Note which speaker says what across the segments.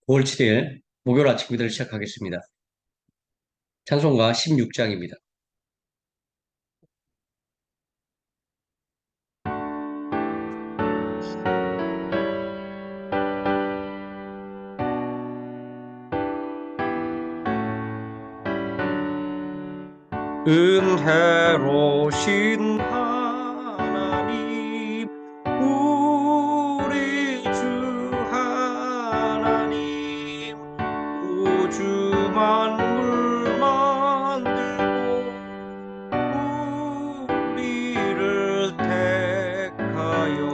Speaker 1: 9월 7일 목요일 아침 기도를 시작하겠습니다. 찬송가 16장입니다. 은혜로신 하나님, 우리 주 하나님, 우주 만물 만들고 우리를 택하여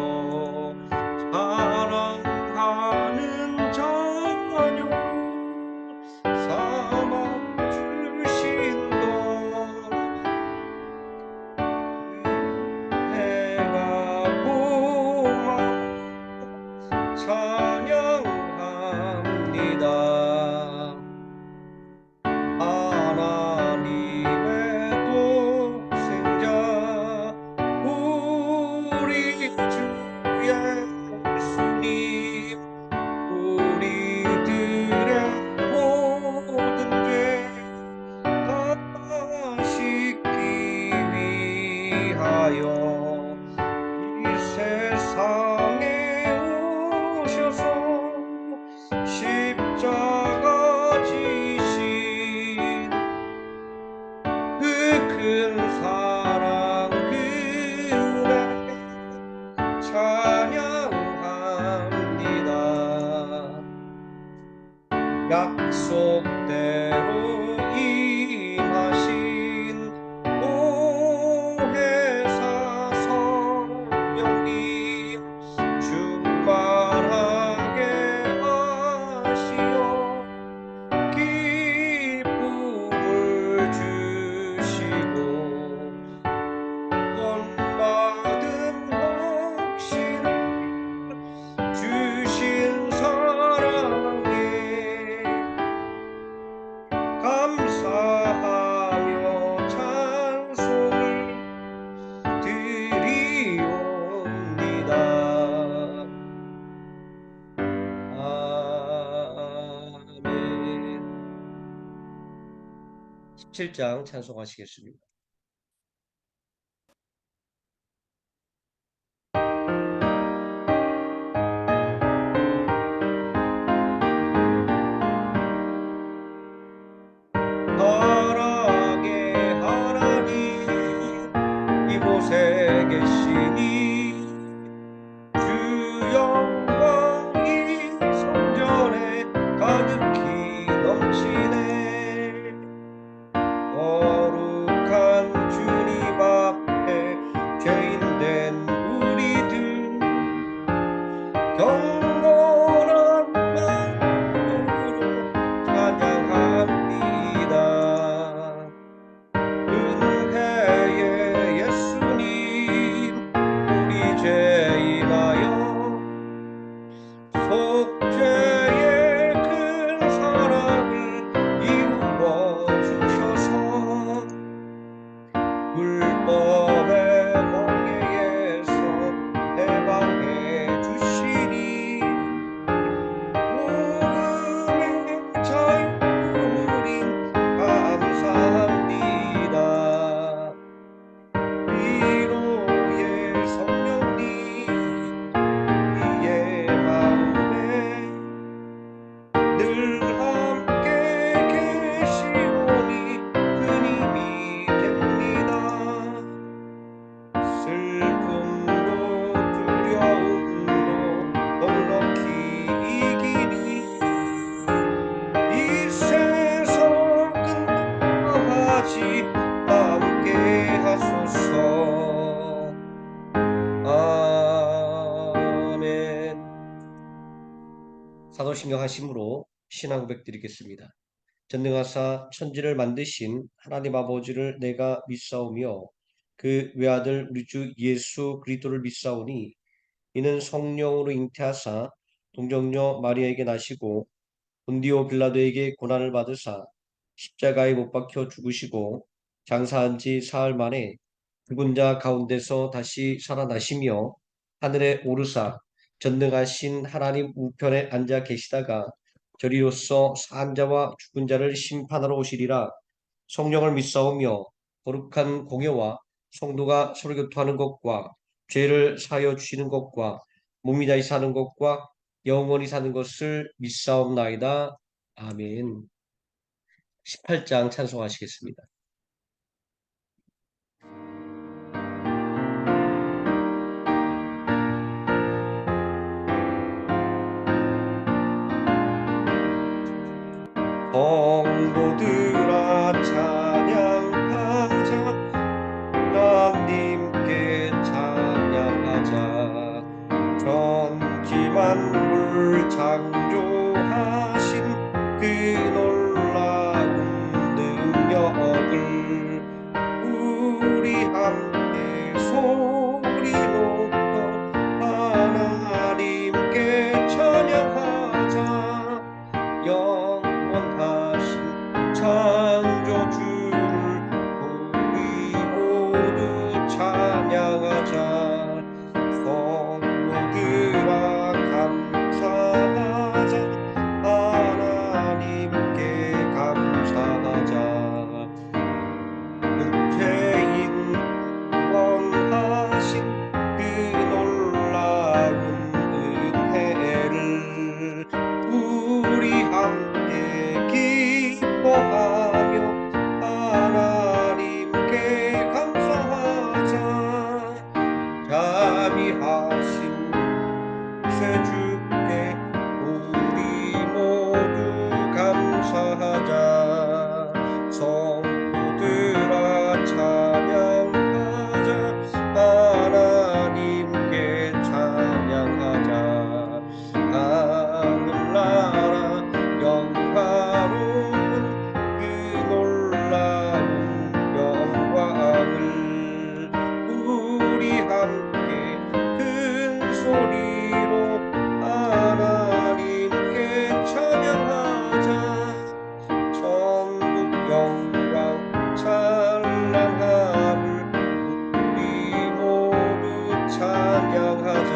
Speaker 1: 사랑하는 자녀로 삼아주신 것 은혜가 고마워 찬양합니다. 하나님의 독생자 우리 주 예수님, 우리들의 모든 죄 다 씻기 위하여 이 세상에 오셔서 십자가 지신 그 큰 사랑 그 은혜 찬양합니다. 약속대로 임하신 보혜사 성령님 충만하게 하시어 기쁨을 주시고 구원받은 확신을 주신 사랑에 감사하며 찬송을 드리옵니다. 아멘. 17장 찬송하시겠습니다. 사랑의 하나님 같이 함께 하소서. 아멘. 사도신경 하심으로 신앙 고백 드리겠습니다. 전능하사 천지를 만드신 하나님 아버지를 내가 믿사오며 그 외아들 우리 주 예수 그리스도를 믿사오니 이는 성령으로 잉태하사 동정녀 마리아에게 나시고 본디오 빌라도에게 고난을 받으사 십자가에 못 박혀 죽으시고 장사한 지 사흘 만에 죽은 자 가운데서 다시 살아나시며 하늘에 오르사 전능하신 하나님 우편에 앉아 계시다가 저리로서 산 자와 죽은 자를 심판하러 오시리라. 성령을 믿사오며 거룩한 공예와 성도가 서로 교통하는 것과 죄를 사하여 주시는 것과 몸이 다시 사는 것과 영원히 사는 것을 믿사옵나이다. 아멘. 18장 찬송하시겠습니다. 성도들아 찬양하자, 하나님께 찬양하자. 천지 만물 창조하신 그 놀라운 능력을 우리 함께 소리 높여 하나님께 찬양하자. 영원하신 창조주를 우리 모두 찬양하자. 성도들아 감사하자. 하나님께 감사하자. 은혜인 원하신 그 놀라운 은혜를 우리 함께 기뻐하며 하나님께 감사하자. 자비하신 세주께 우리 모두 감사하자. 성도들아 찬양하자. 하나님께 찬양하자. 하늘나라 영화로운 그 놀라운 영광을 우리 함께 큰 소리로 하나님께 찬양하자. 천국 영광 찬란함을 우리 모두 찬양하자.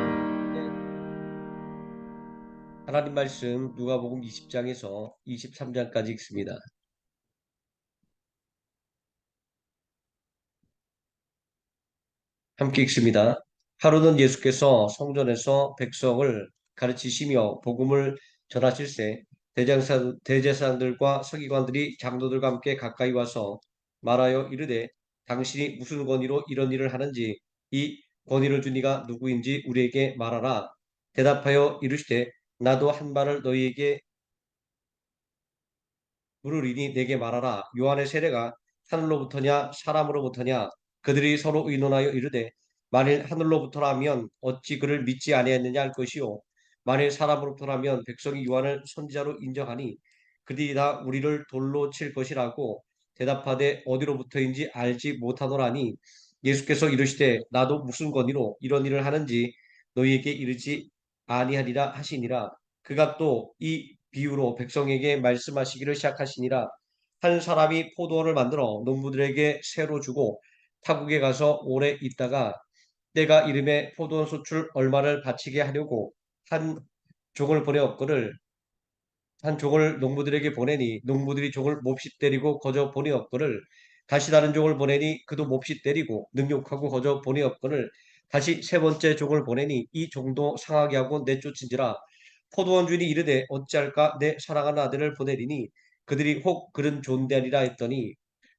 Speaker 1: 아멘. 하나님 말씀 누가복음 20장에서 23장까지 읽습니다. 함께 읽습니다. 하루는 예수께서 성전에서 백성을 가르치시며 복음을 전하실세 대제사장들과 서기관들이 장로들과 함께 가까이 와서 말하여 이르되 당신이 무슨 권위로 이런 일을 하는지 이 권위를 준 이가 누구인지 우리에게 말하라. 대답하여 이르시되 나도 한 말을 너희에게 물으리니 내게 말하라. 요한의 세례가 하늘로부터냐 사람으로부터냐? 그들이 서로 의논하여 이르되 만일 하늘로부터라면 어찌 그를 믿지 아니했느냐 할 것이요 만일 사람으로부터라면 백성이 요한을 선지자로 인정하니 그들이 다 우리를 돌로 칠 것이라고 대답하되 어디로부터인지 알지 못하노라니. 예수께서 이르시되 나도 무슨 권위로 이런 일을 하는지 너희에게 이르지 아니하리라 하시니라. 그가 또 이 비유로 백성에게 말씀하시기를 시작하시니라. 한 사람이 포도원을 만들어 농부들에게 새로 주고 타국에 가서 오래 있다가 때가 이름에 포도원 소출 얼마를 바치게 하려고 한 종을 보내었거늘 한 종을 농부들에게 보내니 농부들이 종을 몹시 때리고 거저 보내었거늘 다시 다른 종을 보내니 그도 몹시 때리고 능욕하고 거저 보내었거늘 다시 세 번째 종을 보내니 이 종도 상하게 하고 내쫓은지라. 포도원 주인이 이르되 어찌할까 내 사랑하는 아들을 보내리니 그들이 혹 그는 존대하리라 했더니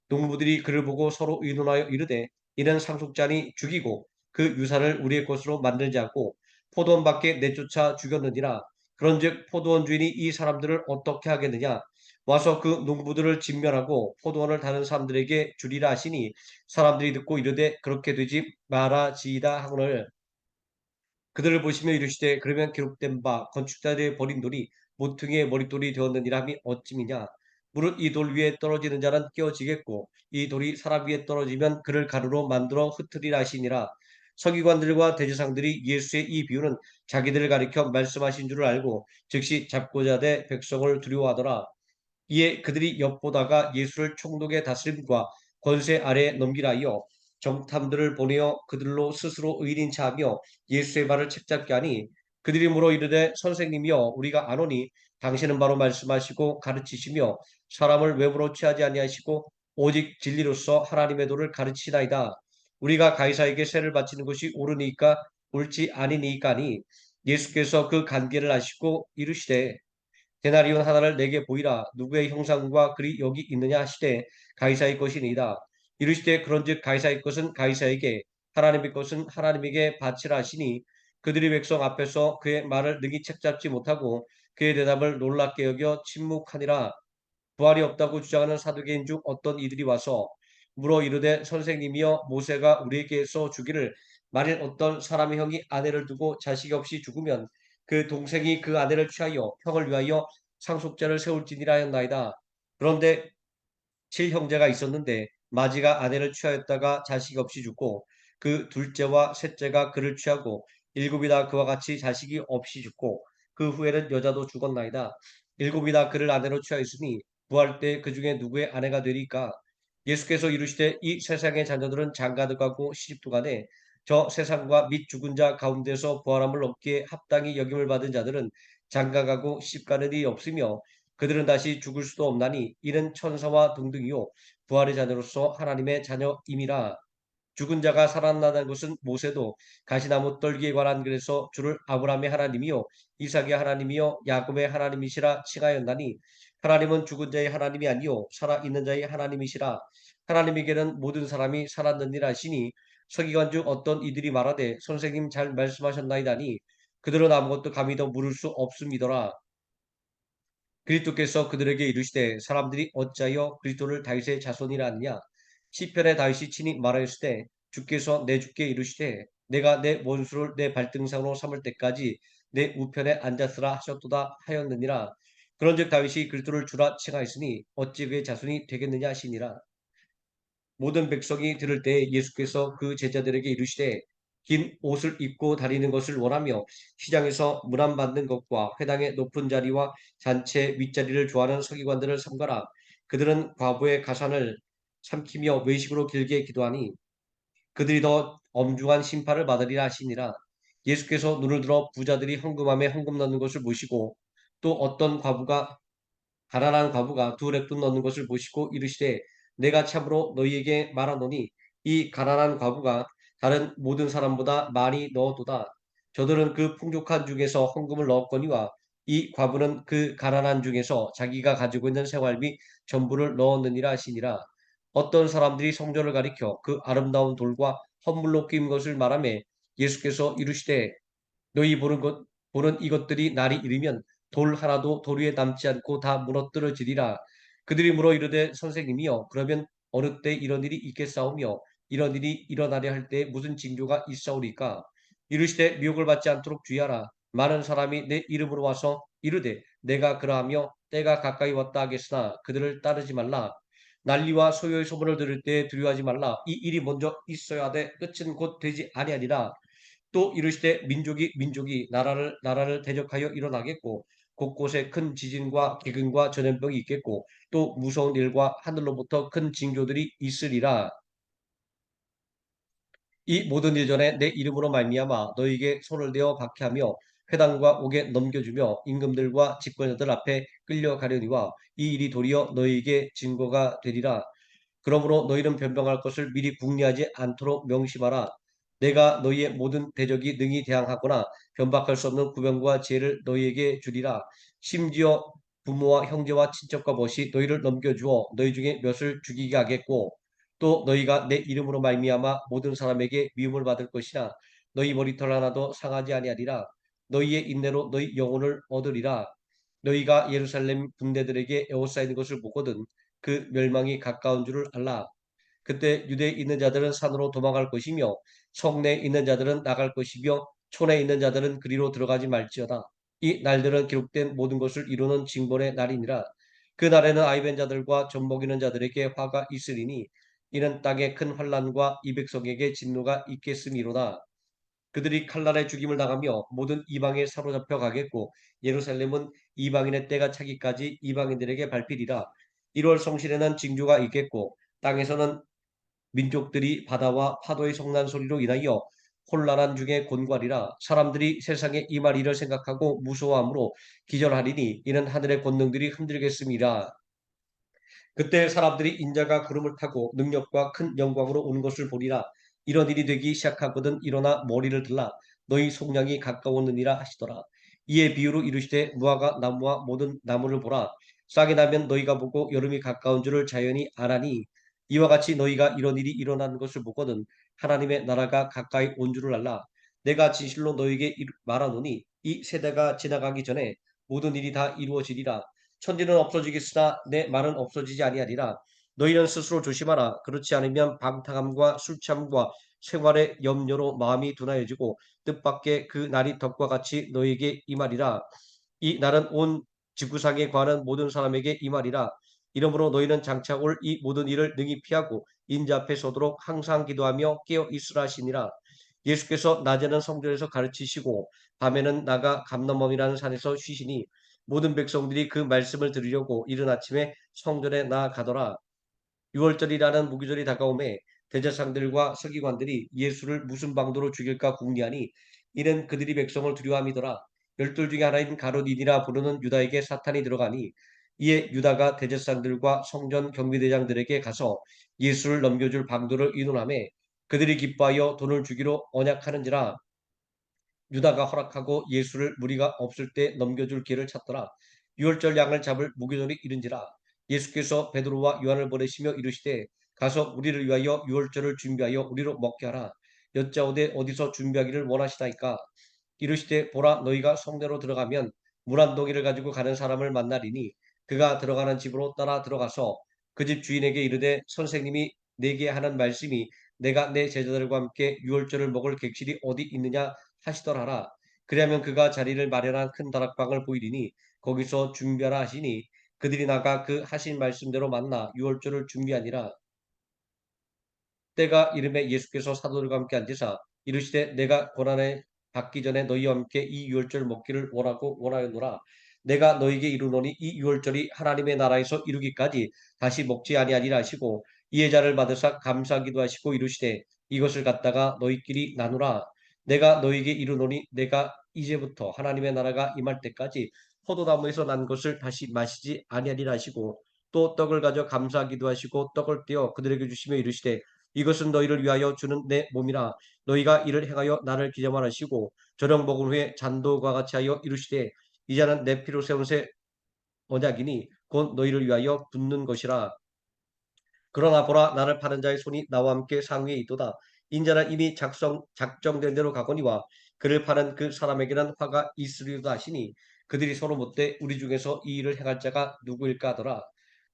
Speaker 1: 농부들이 그를 보고 서로 의논하여 이르되 이는 상속자니 죽이고 그 유산을 우리의 것으로 만들지 않고 포도원 밖에 내쫓아 죽였느니라. 그런즉 포도원 주인이 이 사람들을 어떻게 하겠느냐? 와서 그 농부들을 진멸하고 포도원을 다른 사람들에게 주리라 하시니 사람들이 듣고 이르되 그렇게 되지 말아지이다 하거늘 그들을 보시며 이르시되 그러면 기록된 바 건축자들의 버린 돌이 모퉁이의 머릿돌이 되었느니라 함이 어찌미냐 무릇 이 돌 위에 떨어지는 자는 깨어지겠고 이 돌이 사람 위에 떨어지면 그를 가루로 만들어 흩으리라 하시니라. 서기관들과 대제사장들이 예수의 이 비유는 자기들을 가리켜 말씀하신 줄을 알고 즉시 잡고자 돼 백성을 두려워하더라. 이에 그들이 엿보다가 예수를 총독의 다스림과 권세 아래에 넘기라 하여 정탐들을 보내어 그들로 스스로 의인인 체하며 예수의 말을 책잡게 하니 그들이 물어 이르되 선생님이여 우리가 아노니 당신은 바로 말씀하시고 가르치시며 사람을 외모로 취하지 아니하시고 오직 진리로서 하나님의 도를 가르치시나이다. 우리가 가이사에게 세를 바치는 것이 옳으니까 옳지 아니니까 하니 예수께서 그 관계를 아시고 이르시되 데나리온 하나를 내게 보이라. 누구의 형상과 글이 여기 있느냐 하시되 가이사의 것이니이다. 이르시되 그런즉 가이사의 것은 가이사에게 하나님의 것은 하나님에게 바치라 하시니 그들이 백성 앞에서 그의 말을 능히 책잡지 못하고 그의 대답을 놀랍게 여겨 침묵하니라. 부활이 없다고 주장하는 사두개인 중 어떤 이들이 와서 물어 이르되 선생님이여 모세가 우리에게서 주기를 만일 어떤 사람의 형이 아내를 두고 자식이 없이 죽으면 그 동생이 그 아내를 취하여 형을 위하여 상속자를 세울지니라 하였나이다. 그런데 칠형제가 있었는데 마지가 아내를 취하였다가 자식이 없이 죽고 그 둘째와 셋째가 그를 취하고 일곱이 다 그와 같이 자식이 없이 죽고 그 후에는 여자도 죽었나이다. 일곱이 다 그를 아내로 취하였으니 부활 때 그 중에 누구의 아내가 되리까? 예수께서 이르시되 이 세상의 자녀들은 장가들 가고 시집도 가되 저 세상과 및 죽은 자 가운데서 부활함을 얻기에 합당히 여김을 받은 자들은 장가가고 시집가는 일이 없으며 그들은 다시 죽을 수도 없나니 이는 천사와 동등이요 부활의 자녀로서 하나님의 자녀임이라. 죽은 자가 살아난다는 것은 모세도 가시나무 떨기에 관한 글에서 주를 아브라함의 하나님이요 이삭의 하나님이요 야곱의 하나님이시라 칭하였나니 하나님은 죽은 자의 하나님이 아니요 살아 있는 자의 하나님이시라. 하나님에게는 모든 사람이 살았느니라 하시니 서기관 중 어떤 이들이 말하되 선생님 잘 말씀하셨나이다니 그들은 아무것도 감히 더 물을 수 없음이더라. 그리스도께서 그들에게 이르시되 사람들이 어찌하여 그리스도를 다윗의 자손이라 하느냐 시편에 다윗이 친히 말하였으되 주께서 내 주께 이르시되 내가 내 원수를 내 발등상으로 삼을 때까지 내 우편에 앉았으라 하셨도다 하였느니라. 그런즉 다윗이 그리스도를 주라 칭하였으니 어찌 그의 자손이 되겠느냐 하시니라. 모든 백성이 들을 때 예수께서 그 제자들에게 이르시되 긴 옷을 입고 다니는 것을 원하며 시장에서 문안 받는 것과 회당의 높은 자리와 잔치 윗자리를 좋아하는 서기관들을 삼가라. 그들은 과부의 가산을 삼키며 외식으로 길게 기도하니 그들이 더 엄중한 심판을 받으리라 하시니라. 예수께서 눈을 들어 부자들이 헌금함에 헌금 넣는 것을 보시고 또 어떤 가난한 과부가 두 렙돈 넣는 것을 보시고 이르시되 내가 참으로 너희에게 말하노니 이 가난한 과부가 다른 모든 사람보다 많이 넣었도다. 저들은 그 풍족한 중에서 헌금을 넣었거니와 이 과부는 그 가난한 중에서 자기가 가지고 있는 생활비 전부를 넣었느니라 하시니라. 어떤 사람들이 성전을 가리켜 그 아름다운 돌과 헌물로 끼운 것을 말하며 예수께서 이르시되 너희 보는 이것들이 날이 이르면 돌 하나도 돌 위에 남지 않고 다 무너뜨려지리라. 그들이 물어 이르되 선생님이여 그러면 어느 때 이런 일이 있겠사오며 이런 일이 일어나려 할 때 무슨 징조가 있사오리까? 이르시되 미혹을 받지 않도록 주의하라. 많은 사람이 내 이름으로 와서 이르되 내가 그러하며 때가 가까이 왔다 하겠으나 그들을 따르지 말라. 난리와 소요의 소문을 들을 때 두려워하지 말라. 이 일이 먼저 있어야 돼 끝은 곧 되지 아니하리라. 또 이르시되 민족이 나라를 대적하여 일어나겠고 곳곳에 큰 지진과 기근과 전염병이 있겠고 또 무서운 일과 하늘로부터 큰 징조들이 있으리라. 이 모든 일 전에 내 이름으로 말미암아 너희에게 손을 대어 박해하며 회당과 옥에 넘겨주며 임금들과 집권자들 앞에 끌려가려니와 이 일이 도리어 너희에게 증거가 되리라. 그러므로 너희는 변병할 것을 미리 궁리하지 않도록 명심하라. 내가 너희의 모든 대적이 능히 대항하거나 변박할 수 없는 구병과 지혜를 너희에게 주리라. 심지어 부모와 형제와 친척과 벗이 너희를 넘겨주어 너희 중에 몇을 죽이게 하겠고 또 너희가 내 이름으로 말미암아 모든 사람에게 미움을 받을 것이나 너희 머리털 하나도 상하지 아니하리라. 너희의 인내로 너희 영혼을 얻으리라. 너희가 예루살렘 군대들에게 에워싸이는 것을 보거든 그 멸망이 가까운 줄을 알라. 그때 유대에 있는 자들은 산으로 도망할 것이며 성내에 있는 자들은 나갈 것이며 촌에 있는 자들은 그리로 들어가지 말지어다. 이 날들은 기록된 모든 것을 이루는 징벌의 날이니라. 그 날에는 아이벤 자들과 젖먹이는 자들에게 화가 있으리니 이는 땅에 큰 환난과 이 백성에게 진노가 있겠음이로다. 그들이 칼날에 죽임을 당하며 모든 이방에 사로잡혀 가겠고 예루살렘은 이방인의 때가 차기까지 이방인들에게 밟히리라. 1월 성실에는 징조가 있겠고 땅에서는 민족들이 바다와 파도의 성난 소리로 인하여 혼란한 중에 곤괄이라. 사람들이 세상에 임할 일을 생각하고 무서워함으로 기절하리니 이는 하늘의 권능들이 흔들겠음이라. 그때 사람들이 인자가 구름을 타고 능력과 큰 영광으로 오는 것을 보리라. 이런 일이 되기 시작하거든 일어나 머리를 들라. 너희 속량이 가까웠느니라 하시더라. 이에 비유로 이르시되 무화과 나무와 모든 나무를 보라. 싹이 나면 너희가 보고 여름이 가까운 줄을 자연히 아나니 이와 같이 너희가 이런 일이 일어나는 것을 보거든 하나님의 나라가 가까이 온 줄을 알라. 내가 진실로 너희에게 말하노니 이 세대가 지나가기 전에 모든 일이 다 이루어지리라. 천지는 없어지겠으나 내 말은 없어지지 아니하리라. 너희는 스스로 조심하라. 그렇지 않으면 방탕함과 술 취함과 생활의 염려로 마음이 둔하여지고 뜻밖의 그 날이 덕과 같이 너희에게 임하리라. 이 날은 온 지구상에 관한 모든 사람에게 임하리라. 이러므로 너희는 장차 올 이 모든 일을 능히 피하고 인자 앞에 서도록 항상 기도하며 깨어 있으라 하시니라. 예수께서 낮에는 성전에서 가르치시고 밤에는 나가 감람원이라는 산에서 쉬시니 모든 백성들이 그 말씀을 들으려고 이른 아침에 성전에 나아가더라. 유월절이라는 무기절이 다가오매 대제사장들과 서기관들이 예수를 무슨 방도로 죽일까 궁리하니 이는 그들이 백성을 두려워함이더라. 열둘 중에 하나인 가룟이니라 부르는 유다에게 사탄이 들어가니 이에 유다가 대제사장들과 성전 경비대장들에게 가서 예수를 넘겨줄 방도를 의논하매 그들이 기뻐하여 돈을 주기로 언약하는지라. 유다가 허락하고 예수를 무리가 없을 때 넘겨줄 길을 찾더라. 유월절 양을 잡을 무교절이 이른지라. 예수께서 베드로와 요한을 보내시며 이르시되 가서 우리를 위하여 유월절을 준비하여 우리로 먹게 하라. 여짜오되 어디서 준비하기를 원하시나이까. 이르시되 보라 너희가 성내로 들어가면 물 한 동이를 가지고 가는 사람을 만나리니 그가 들어가는 집으로 따라 들어가서 그 집 주인에게 이르되 선생님이 내게 하는 말씀이 내가 내 제자들과 함께 유월절을 먹을 객실이 어디 있느냐 하시더라라. 그리하면 그가 자리를 마련한 큰 다락방을 보이리니 거기서 준비하라 하시니 그들이 나가 그 하신 말씀대로 만나 유월절을 준비하니라. 때가 이름에 예수께서 사도들과 함께 앉으사 이르시되 내가 고난에 받기 전에 너희와 함께 이 유월절 먹기를 원하였노라. 내가 너희에게 이르노니 이 유월절이 하나님의 나라에서 이루기까지 다시 먹지 아니하리라 하시고 이의 자를 받으사 감사하기도 하시고 이르시되 이것을 갖다가 너희끼리 나누라. 내가 너희에게 이르노니 내가 이제부터 하나님의 나라가 임할 때까지 포도나무에서 난 것을 다시 마시지 아니하리라 하시고 또 떡을 가져 감사하기도 하시고 떡을 떼어 그들에게 주시며 이르시되 이것은 너희를 위하여 주는 내 몸이라. 너희가 이를 행하여 나를 기념하시고 저녁 먹은 후에 잔도과 같이 하여 이르시되 이 잔은 내 피로 세운 새 언약이니 곧 너희를 위하여 붓는 것이라. 그러나 보라 나를 파는 자의 손이 나와 함께 상위에 있도다. 인자는 이미 작정된 대로 가거니와 그를 파는 그 사람에게는 화가 있으리로다 하시니 그들이 서로 묻되 우리 중에서 이 일을 행할 자가 누구일까 하더라.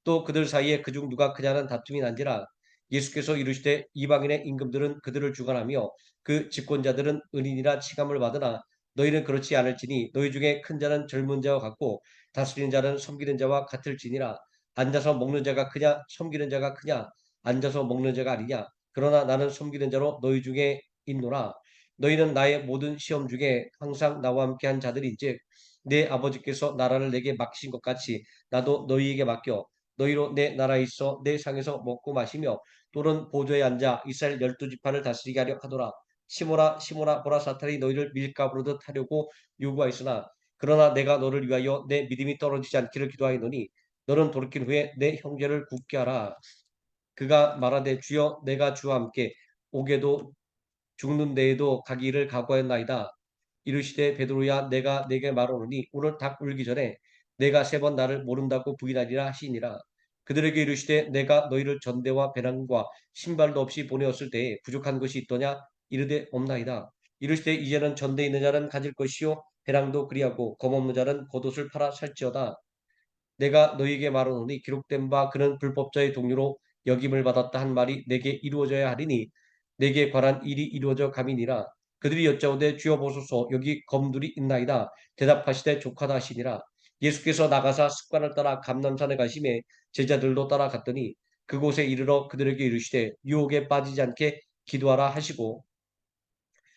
Speaker 1: 또 그들 사이에 그중 누가 크냐는 다툼이 난지라. 예수께서 이르시되 이방인의 임금들은 그들을 주관하며 그 집권자들은 은인이라 칭함을 받으나 너희는 그렇지 않을지니 너희 중에 큰 자는 젊은 자와 같고 다스리는 자는 섬기는 자와 같을지니라. 앉아서 먹는 자가 크냐 섬기는 자가 크냐 앉아서 먹는 자가 아니냐. 그러나 나는 섬기는 자로 너희 중에 있노라. 너희는 나의 모든 시험 중에 항상 나와 함께한 자들인즉 내 아버지께서 나라를 내게 맡기신 것 같이 나도 너희에게 맡겨 너희로 내 나라에 있어 내 상에서 먹고 마시며 또는 보좌에 앉아 이스라엘 12지파를 다스리게 하려 하더라. 시모나 시모나 보라 사탄이 너희를 밀가부르듯 하려고 요구하였으나 그러나 내가 너를 위하여 내 믿음이 떨어지지 않기를 기도하노니 너는 돌이킨 후에 내 형제를 굳게 하라. 그가 말하되 주여 내가 주와 함께 오게도 죽는 데에도 가기를 각오하였나이다. 이르시되 베드로야 내가 내게 말하노니 오늘 닭 울기 전에 내가 세 번 나를 모른다고 부인하리라 하시니라. 그들에게 이르시되 내가 너희를 전대와 배낭과 신발도 없이 보내었을 때에 부족한 것이 있더냐 이르되 없나이다. 이르시되 이제는 전대 있는 자는 가질 것이요 배랑도 그리하고 검없는 자는 겉옷을 팔아 살지어다. 내가 너희에게 말하노니 기록된 바 그는 불법자의 동료로 역임을 받았다 한 말이 내게 이루어져야 하리니 내게 관한 일이 이루어져 감이니라. 그들이 여짜오되 주여 보소서 여기 검들이 있나이다. 대답하시되 족하다 하시니라. 예수께서 나가사 습관을 따라 감람산에 가심에 제자들도 따라갔더니 그곳에 이르러 그들에게 이르시되 유혹에 빠지지 않게 기도하라 하시고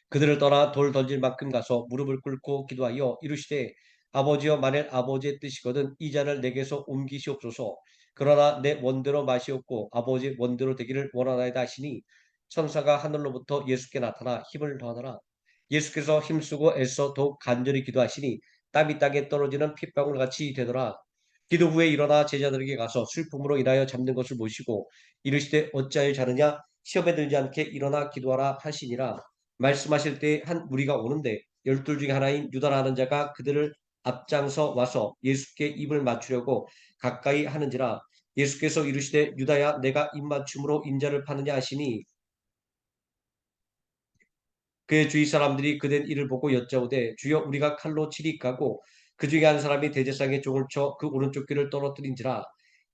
Speaker 1: 그들을 떠나 돌 던질 만큼 가서 무릎을 꿇고 기도하여 이르시되 아버지여 만일 아버지의 뜻이거든 이 잔을 내게서 옮기시옵소서. 그러나 내 원대로 마시옵고 아버지의 원대로 되기를 원하나이다 하시니 천사가 하늘로부터 예수께 나타나 힘을 더하더라. 예수께서 힘쓰고 애써 더욱 간절히 기도하시니 땀이 땅에 떨어지는 핏방울 같이 되더라. 기도 후에 일어나 제자들에게 가서 슬픔으로 인하여 잠든 것을 모시고 이르시되 어찌하여 자느냐 시험에 들지 않게 일어나 기도하라 하시니라. 말씀하실 때 한 무리가 오는데 열둘 중에 하나인 유다라는 자가 그들을 앞장서 와서 예수께 입을 맞추려고 가까이 하는지라. 예수께서 이르시되 유다야 내가 입맞춤으로 인자를 파느냐 하시니 그의 주위 사람들이 그된 일을 보고 여짜오되 주여 우리가 칼로 치리까고 그 중에 한 사람이 대제사장의 종을 쳐 그 오른쪽 귀를 떨어뜨린지라.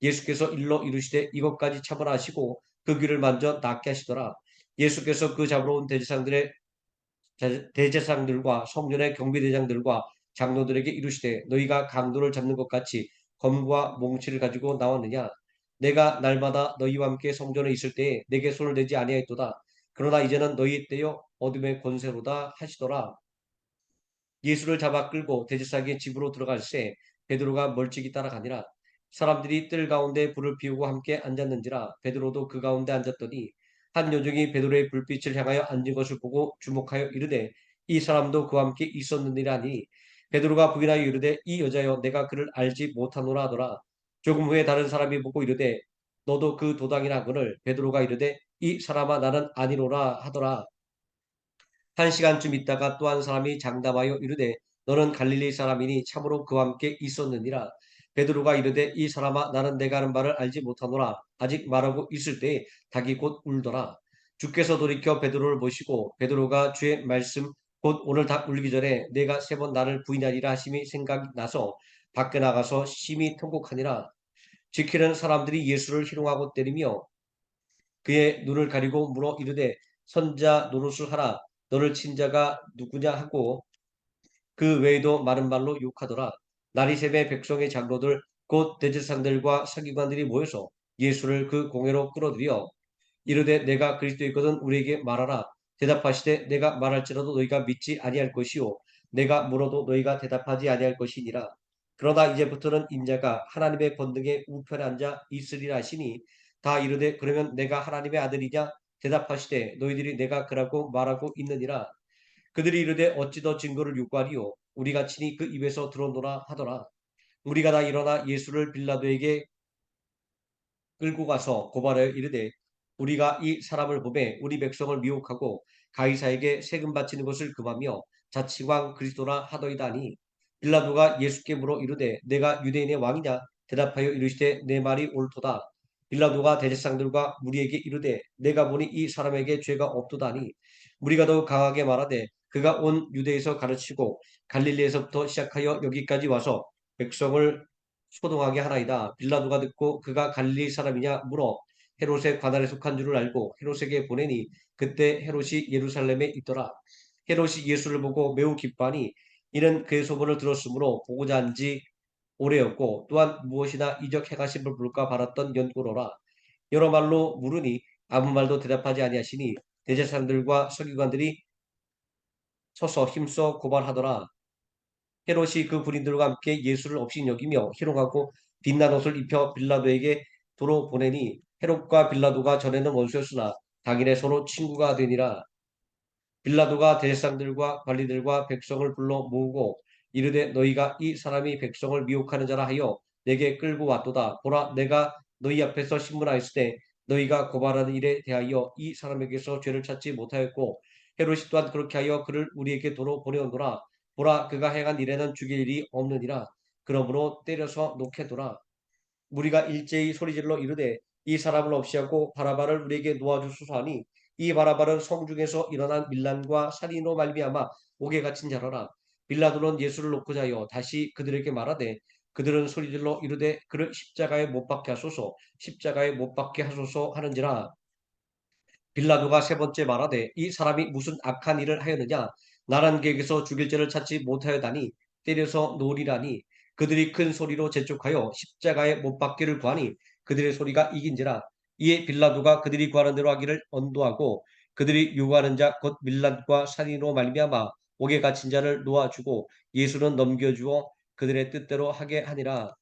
Speaker 1: 예수께서 일러 이르시되 이것까지 참으라 하시고 그 귀를 만져 낫게 하시더라. 예수께서 그 잡으러 온 대제사장들의 대제사장들과 성전의 경비대장들과 장로들에게 이르시되 너희가 강도를 잡는 것 같이 검과 몽치를 가지고 나왔느냐. 내가 날마다 너희와 함께 성전에 있을 때에 내게 손을 대지 아니하였도다. 그러나 이제는 너희 때요 어둠의 권세로다 하시더라. 예수를 잡아 끌고 대제사장의 집으로 들어갈새 베드로가 멀찍이 따라가니라. 사람들이 뜰 가운데 불을 피우고 함께 앉았는지라. 베드로도 그 가운데 앉았더니 한 여종이 베드로의 불빛을 향하여 앉은 것을 보고 주목하여 이르되 이 사람도 그와 함께 있었느니라니. 베드로가 부인하여 이르되 이 여자여 내가 그를 알지 못하노라 하더라. 조금 후에 다른 사람이 보고 이르되 너도 그 도당이라 하거늘 베드로가 이르되 이 사람아 나는 아니로라 하더라. 한 시간쯤 있다가 또 한 사람이 장담하여 이르되 너는 갈릴리 사람이니 참으로 그와 함께 있었느니라. 베드로가 이르되 이 사람아 나는 내가 하는 바를 알지 못하노라. 아직 말하고 있을 때에 닭이 곧 울더라. 주께서 돌이켜 베드로를 보시고 베드로가 주의 말씀 곧 오늘 닭 울기 전에 내가 세 번 나를 부인하리라 하심이 생각이 나서 밖에 나가서 심히 통곡하니라. 지키는 사람들이 예수를 희롱하고 때리며 그의 눈을 가리고 물어 이르되 선자 노릇을 하라. 너를 친 자가 누구냐 하고 그 외에도 많은 말로 욕하더라. 나리샘의 백성의 장로들 곧 대제사장들과 서기관들이 모여서 예수를 그 공회로 끌어들여 이르되 내가 그리스도이거든 우리에게 말하라. 대답하시되 내가 말할지라도 너희가 믿지 아니할 것이요 내가 물어도 너희가 대답하지 아니할 것이니라. 그러나 이제부터는 인자가 하나님의 권능의 우편에 앉아 있으리라 하시니 다 이르되 그러면 내가 하나님의 아들이냐 대답하시되 너희들이 내가 그라고 말하고 있느니라. 그들이 이르되 어찌 더 증거를 요구하리요 우리가 친히 그 입에서 들어노라 하더라. 우리가 다 일어나 예수를 빌라도에게 끌고 가서 고발하여 이르되 우리가 이 사람을 보매 우리 백성을 미혹하고 가이사에게 세금 바치는 것을 금하며 자치왕 그리스도라 하더이다 하니 빌라도가 예수께 물어 이르되 내가 유대인의 왕이냐 대답하여 이르시되 내 말이 옳도다. 빌라도가 대제사장들과 무리에게 이르되 내가 보니 이 사람에게 죄가 없도다니 무리가 더욱 강하게 말하되 그가 온 유대에서 가르치고 갈릴리에서부터 시작하여 여기까지 와서 백성을 소동하게 하나이다. 빌라도가 듣고 그가 갈릴리 사람이냐 물어 헤롯의 관할에 속한 줄을 알고 헤롯에게 보내니 그때 헤롯이 예루살렘에 있더라. 헤롯이 예수를 보고 매우 기뻐하니 이는 그의 소문을 들었으므로 보고자 한지 오래였고 또한 무엇이나 이적 행하심을 볼까 바랐던 연고로라. 여러 말로 물으니 아무 말도 대답하지 아니하시니 대제사장들과 서기관들이 서서 힘써 고발하더라. 헤롯이 그 군인들과 함께 예수를 없이 여기며 희롱하고 빛난 옷을 입혀 빌라도에게 도로 보내니 헤롯과 빌라도가 전에는 원수였으나 당일에 서로 친구가 되니라. 빌라도가 대제사장들과 관리들과 백성을 불러 모으고 이르되 너희가 이 사람이 백성을 미혹하는 자라 하여 내게 끌고 왔도다. 보라 내가 너희 앞에서 신문하였을 때 너희가 고발하는 일에 대하여 이 사람에게서 죄를 찾지 못하였고 헤롯이 또한 그렇게 하여 그를 우리에게 도로 보내오노라. 보라 그가 행한 일에는 죽일 일이 없느니라. 그러므로 때려서 놓게도라. 우리가 일제히 소리질러 이르되 이 사람을 없이하고 바라바를 우리에게 놓아주소서 하니 이 바라바는 성중에서 일어난 밀란과 살인으로 말미암아 옥에 갇힌 자라라. 빌라도는 예수를 놓고자 하여 다시 그들에게 말하되 그들은 소리질러 이르되 그를 십자가에 못 박게 하소서 십자가에 못 박게 하소서 하는지라. 빌라도가 세 번째 말하되 이 사람이 무슨 악한 일을 하였느냐 나란 계획에서 죽일 죄를 찾지 못하였다니 때려서 놓으리라니. 그들이 큰 소리로 재촉하여 십자가에 못 박기를 구하니 그들의 소리가 이긴지라. 이에 빌라도가 그들이 구하는 대로 하기를 언도하고 그들이 요구하는 자 곧 밀란과 살인으로 말미암아 옥에 갇힌 자를 놓아주고 예수는 넘겨주어 그들의 뜻대로 하게 하니라.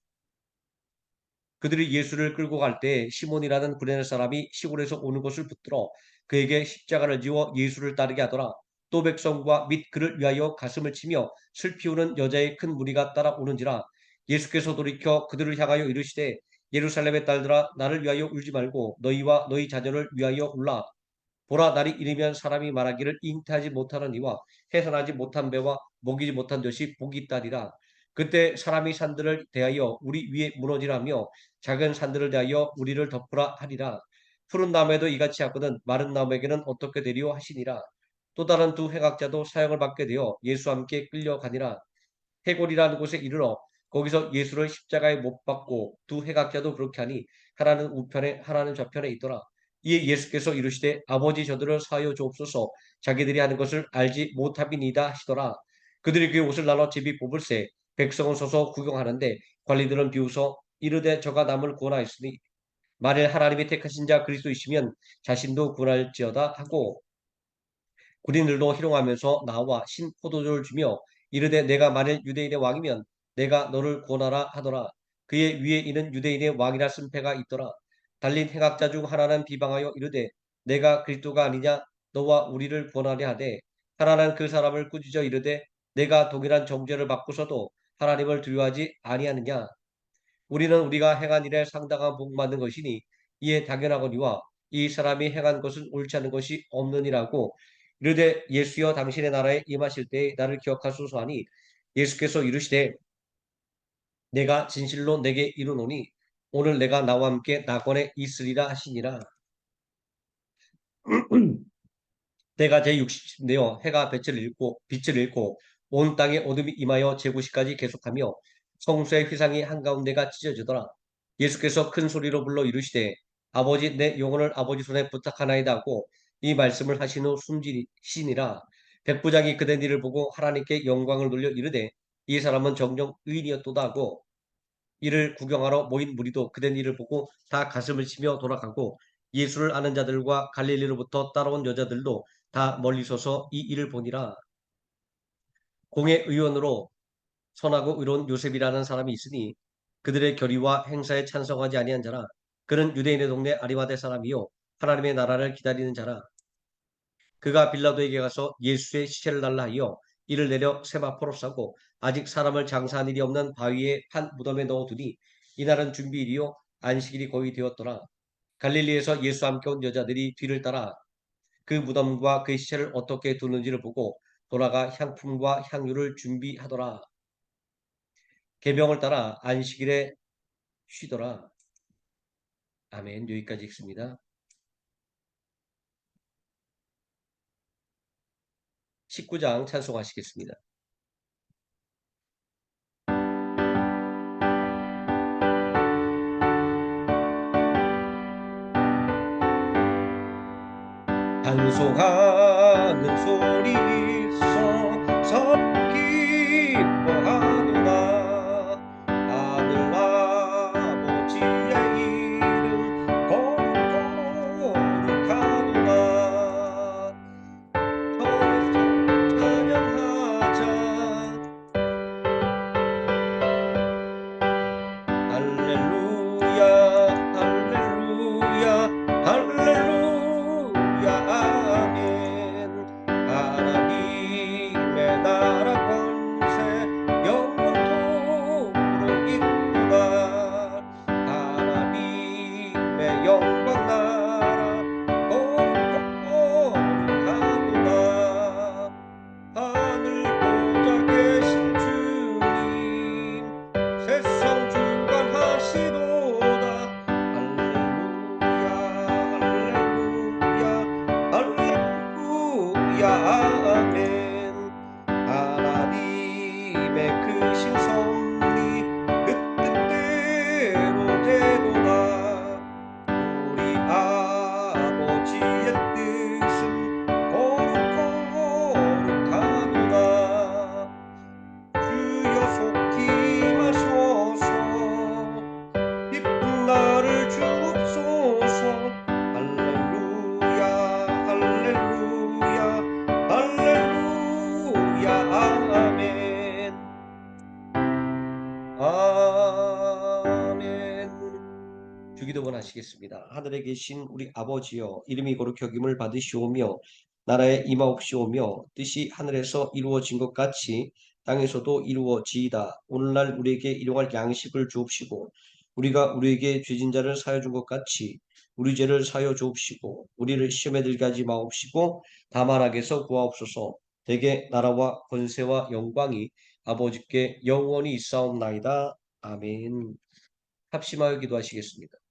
Speaker 1: 그들이 예수를 끌고 갈 때 시몬이라는 구레네 사람이 시골에서 오는 것을 붙들어 그에게 십자가를 지워 예수를 따르게 하더라. 또 백성과 및 그를 위하여 가슴을 치며 슬피 우는 여자의 큰 무리가 따라오는지라. 예수께서 돌이켜 그들을 향하여 이르시되 예루살렘의 딸들아 나를 위하여 울지 말고 너희와 너희 자녀를 위하여 울라. 보라 날이 이르면 사람이 말하기를 잉태하지 못하는 이와 해산하지 못한 배와 먹이지 못한 젖이 복이 있다리라. 그때 사람이 산들을 대하여 우리 위에 무너지라며 작은 산들을 대하여 우리를 덮으라 하리라. 푸른 나무에도 이같이 하거든 마른 나무에게는 어떻게 되리요 하시니라. 또 다른 두 행악자도 사형을 받게 되어 예수와 함께 끌려가니라. 해골이라는 곳에 이르러 거기서 예수를 십자가에 못 박고 두 해각자도 그렇게 하니 하나는 우편에 하나는 좌편에 있더라. 이에 예수께서 이르시되 아버지 저들을 사하여 주옵소서 자기들이 하는 것을 알지 못함이니이다 하시더라. 그들이 그 옷을 나눠 제비 뽑을새 백성은 서서 구경하는데 관리들은 비웃어 이르되 저가 남을 구원하였으니 만일 하나님이 택하신 자 그리스도이시면 자신도 구원할지어다 하고 군인들도 희롱하면서 나와 신 포도주를 주며 이르되 내가 만일 유대인의 왕이면 내가 너를 구원하라 하더라. 그의 위에 있는 유대인의 왕이라 쓴패가 있더라. 달린 행악자 중 하나는 비방하여 이르되 내가 그리스도가 아니냐 너와 우리를 구원하려 하되 하나는 그 사람을 꾸짖어 이르되 내가 동일한 정죄를 받고서도 하나님을 두려워하지 아니하느냐. 우리는 우리가 행한 일에 상당한 복 받는 것이니 이에 당연하거니와 이 사람이 행한 것은 옳지 않은 것이 없느니라고 이르되 예수여 당신의 나라에 임하실 때에 나를 기억하소서 하니 예수께서 이르시되 내가 진실로 내게 이르노니 오늘 내가 나와 함께 낙원에 있으리라 하시니라. 때가 제60내어 해가 빛을 잃고 온 땅에 어둠이 임하여 제9시까지 계속하며 성소의 휘상이 한가운데가 찢어지더라. 예수께서 큰 소리로 불러 이르시되 아버지 내 영혼을 아버지 손에 부탁하나이다 하고 이 말씀을 하신 후 숨지시니라. 백부장이 그된 일을 보고 하나님께 영광을 돌려 이르되 이 사람은 정녕 의인이었도다 하고 이를 구경하러 모인 무리도 그된 일을 보고 다 가슴을 치며 돌아가고 예수를 아는 자들과 갈릴리로부터 따라온 여자들도 다 멀리 서서 이 일을 보니라. 공회 의원으로 선하고 의로운 요셉이라는 사람이 있으니 그들의 결의와 행사에 찬성하지 아니한 자라. 그는 유대인의 동네 아리마대 사람이요 하나님의 나라를 기다리는 자라. 그가 빌라도에게 가서 예수의 시체를 달라 하여 이를 내려 세마포로 싸고 아직 사람을 장사한 일이 없는 바위에 한 무덤에 넣어두니 이날은 준비일이요 안식일이 거의 되었더라. 갈릴리에서 예수와 함께 온 여자들이 뒤를 따라 그 무덤과 그 시체를 어떻게 두는지를 보고 돌아가 향품과 향유를 준비하더라. 계명을 따라 안식일에 쉬더라. 아멘. 여기까지 읽습니다. 19장 찬송하시겠습니다. 찬송하는 소리 있어 기뻐하노라. 하늘 아버지의 이름 거룩하노라. 천에서 찬양하자. 할렐루야 할렐루야 할렐루야 아멘. 주기도문 하시겠습니다. 하늘에 계신 우리 아버지여, 이름이 거룩히 여김을 받으시오며 나라에 임하옵시오며 뜻이 하늘에서 이루어진 것 같이 땅에서도 이루어지이다. 오늘날 우리에게 일용할 양식을 주옵시고 우리가 우리에게 죄진 자를 사여 준 것 같이 우리 죄를 사여 주옵시고 우리를 시험에 들게 하지 마옵시고 다만 악에서 구하옵소서. 대개 나라와 권세와 영광이 아버지께 영원히 있사옵나이다. 아멘. 합심하여 기도하시겠습니다.